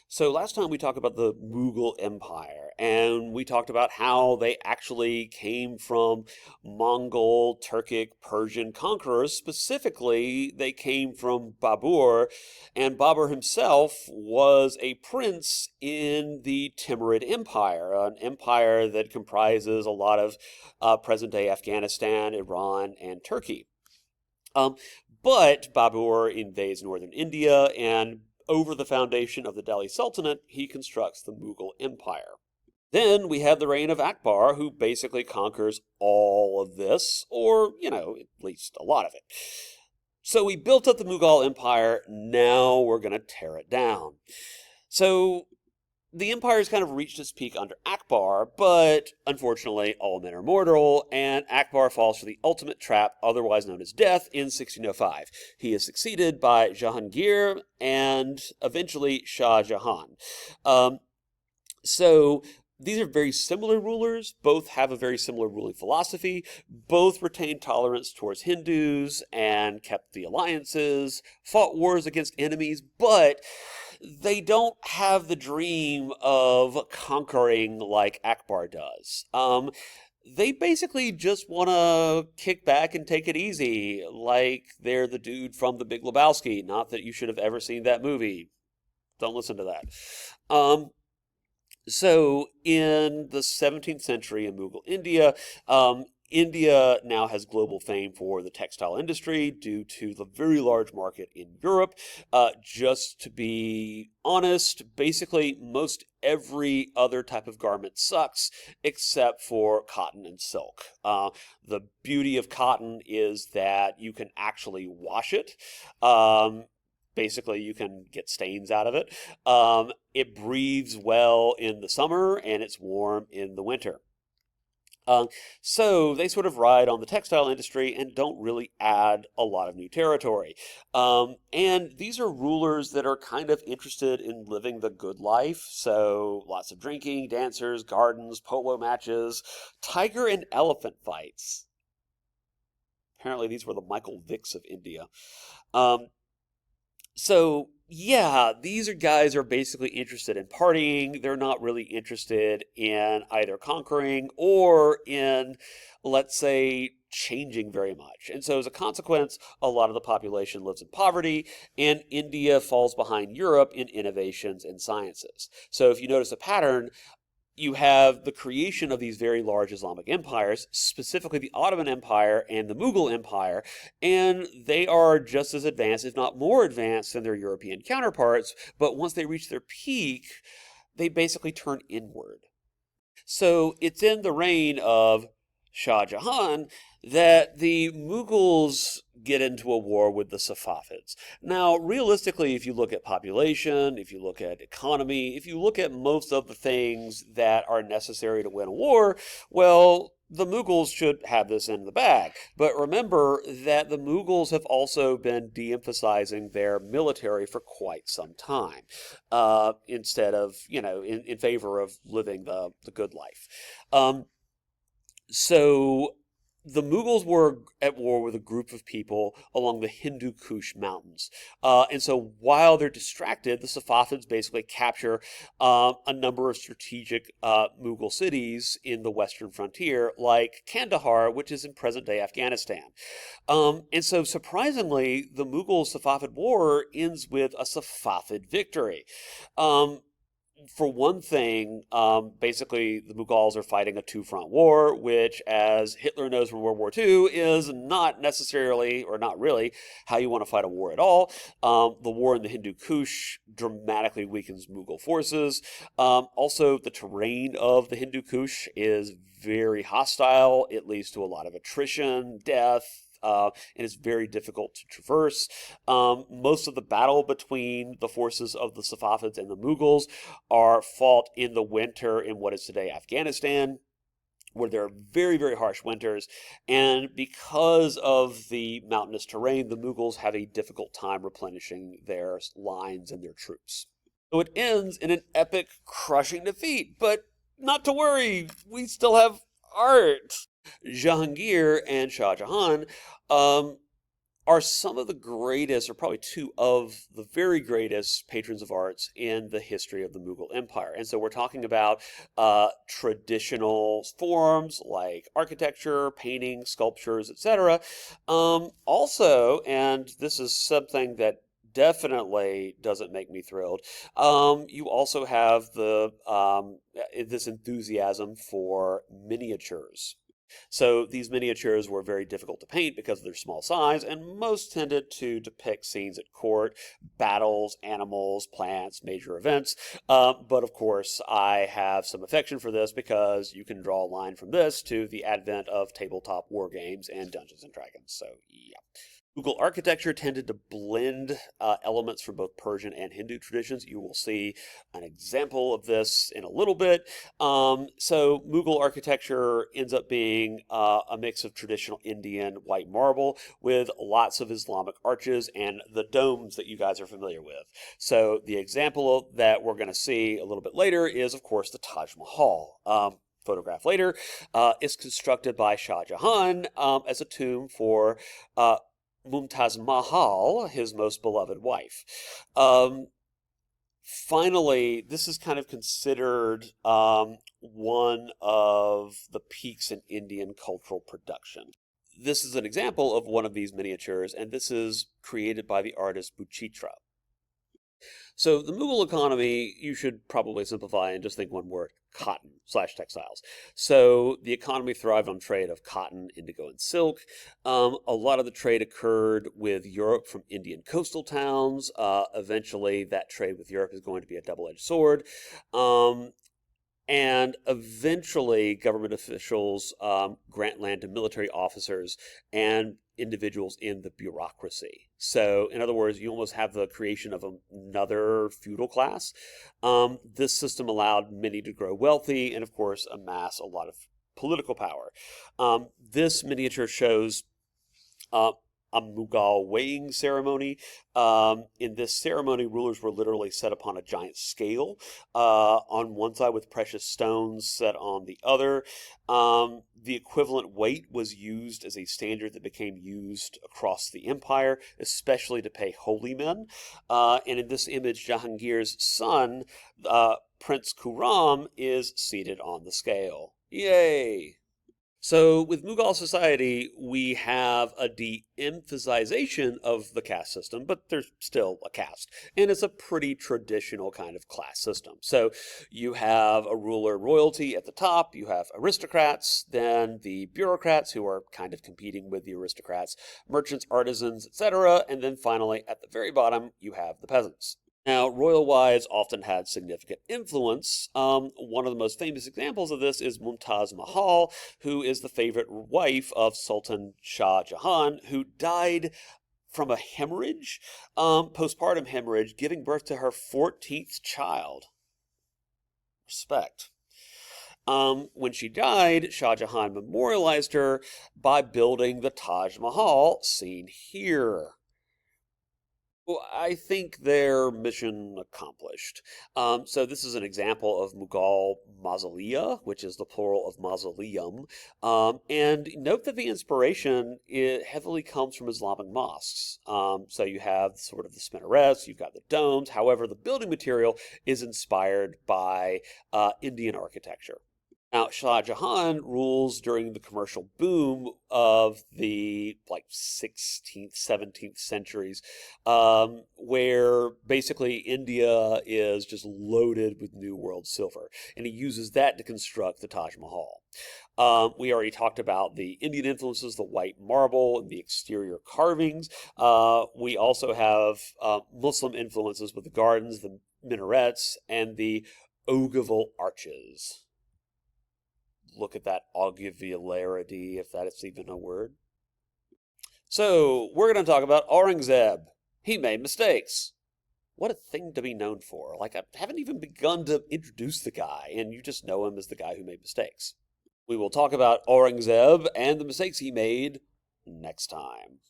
So last time we talked about the Mughal Empire, and we talked about how they actually came from Mongol, Turkic, Persian conquerors. Specifically, they came from Babur, and Babur himself was a prince in the Timurid Empire, an empire that comprises a lot of present-day Afghanistan, Iran, and Turkey. Um, but Babur invades northern India, and over the foundation of the Delhi Sultanate, he constructs the Mughal Empire. Then we have the reign of Akbar, who basically conquers all of this, or, at least a lot of it. So we built up the Mughal Empire, now we're going to tear it down. So the empire's kind of reached its peak under Akbar, but unfortunately, all men are mortal, and Akbar falls for the ultimate trap, otherwise known as death, in 1605. He is succeeded by Jahangir and eventually Shah Jahan. Um, so these are very similar rulers. Both have a very similar ruling philosophy. Both retained tolerance towards Hindus and kept the alliances, fought wars against enemies, but they don't have the dream of conquering like Akbar does. They basically just want to kick back and take it easy, like they're the dude from The Big Lebowski. Not that you should have ever seen that movie. Don't listen to that. So in the 17th century in Mughal India, India now has global fame for the textile industry due to the very large market in Europe. Just to be honest, basically most every other type of garment sucks except for cotton and silk. The beauty of cotton is that you can actually wash it. Basically, you can get stains out of it. It breathes well in the summer and it's warm in the winter. So they sort of ride on the textile industry and don't really add a lot of new territory. And these are rulers that are kind of interested in living the good life. So lots of drinking, dancers, gardens, polo matches, tiger and elephant fights. Apparently, these were the Michael Vicks of India. Um, so yeah, these are guys are basically interested in partying. They're not really interested in either conquering or in, let's say, changing very much. And so as a consequence, a lot of the population lives in poverty, and India falls behind Europe in innovations and sciences. So if you notice a pattern, you have the creation of these very large Islamic empires, specifically the Ottoman Empire and the Mughal Empire, and they are just as advanced, if not more advanced, than their European counterparts. But once they reach their peak, they basically turn inward. So it's in the reign of Shah Jahan that the Mughals get into a war with the Safavids. Now, realistically, if you look at population, if you look at economy, if you look at most of the things that are necessary to win a war, well, the Mughals should have this in the bag. But remember that the Mughals have also been de-emphasizing their military for quite some time, instead of, in favor of living the good life. So the Mughals were at war with a group of people along the Hindu Kush mountains. And so while they're distracted, the Safavids basically capture a number of strategic Mughal cities in the western frontier, like Kandahar, which is in present-day Afghanistan. And so surprisingly, the Mughal-Safavid war ends with a Safavid victory. For one thing, basically the Mughals are fighting a two-front war, which, as Hitler knows from World War II, is not necessarily, or not really, how you want to fight a war at all. The war in the Hindu Kush dramatically weakens Mughal forces. Also, the terrain of the Hindu Kush is very hostile. It leads to a lot of attrition, death, and it's very difficult to traverse. Most of the battle between the forces of the Safavids and the Mughals are fought in the winter in what is today Afghanistan, where there are very, very harsh winters. And because of the mountainous terrain, the Mughals have a difficult time replenishing their lines and their troops. So it ends in an epic, crushing defeat. But not to worry, we still have art. Jahangir and Shah Jahan are some of the greatest, or probably two of the very greatest patrons of arts in the history of the Mughal Empire. And so we're talking about traditional forms like architecture, painting, sculptures, etc. Also, and this is something that definitely doesn't make me thrilled. You also have this enthusiasm for miniatures. So these miniatures were very difficult to paint because of their small size, and most tended to depict scenes at court, battles, animals, plants, major events. But of course, I have some affection for this because you can draw a line from this to the advent of tabletop war games and Dungeons and Dragons. So yeah. Mughal architecture tended to blend elements from both Persian and Hindu traditions. You will see an example of this in a little bit. So Mughal architecture ends up being a mix of traditional Indian white marble with lots of Islamic arches and the domes that you guys are familiar with. So the example that we're going to see a little bit later is, of course, the Taj Mahal. Photograph later, is constructed by Shah Jahan as a tomb for Mumtaz Mahal, his most beloved wife. Finally, this is kind of considered one of the peaks in Indian cultural production. This is an example of one of these miniatures, and this is created by the artist Buchitra. So the Mughal economy, you should probably simplify and just think one word: cotton/textiles. So the economy thrived on trade of cotton, indigo, and silk. A lot of the trade occurred with Europe from Indian coastal towns. Eventually, that trade with Europe is going to be a double-edged sword. And eventually, government officials grant land to military officers and individuals in the bureaucracy. So, in other words, you almost have the creation of another feudal class. This system allowed many to grow wealthy and, of course, amass a lot of political power. This miniature shows a Mughal weighing ceremony. In this ceremony, rulers were literally set upon a giant scale on one side with precious stones set on the other. The equivalent weight was used as a standard that became used across the empire, especially to pay holy men. And in this image, Jahangir's son, Prince Khurram, is seated on the scale. Yay! So with Mughal society, we have a de-emphasization of the caste system, but there's still a caste. And it's a pretty traditional kind of class system. So you have a ruler royalty at the top, you have aristocrats, then the bureaucrats who are kind of competing with the aristocrats, merchants, artisans, etc. And then finally, at the very bottom, you have the peasants. Now, royal wives often had significant influence. One of the most famous examples of this is Mumtaz Mahal, who is the favorite wife of Sultan Shah Jahan, who died from a hemorrhage, postpartum hemorrhage, giving birth to her 14th child. Respect. When she died, Shah Jahan memorialized her by building the Taj Mahal, seen here. Well, I think their mission accomplished. So this is an example of Mughal mausolea, which is the plural of mausoleum. And note that the inspiration heavily comes from Islamic mosques. So you have sort of the minarets, you've got the domes. However, the building material is inspired by Indian architecture. Now, Shah Jahan rules during the commercial boom of the 16th, 17th centuries, where basically India is just loaded with New World silver, and he uses that to construct the Taj Mahal. We already talked about the Indian influences, the white marble, and the exterior carvings. We also have Muslim influences with the gardens, the minarets, and the ogival arches. Look at that ogivularity, if that is even a word. So, we're going to talk about Aurangzeb. He made mistakes. What a thing to be known for. Like, I haven't even begun to introduce the guy, and you just know him as the guy who made mistakes. We will talk about Aurangzeb and the mistakes he made next time.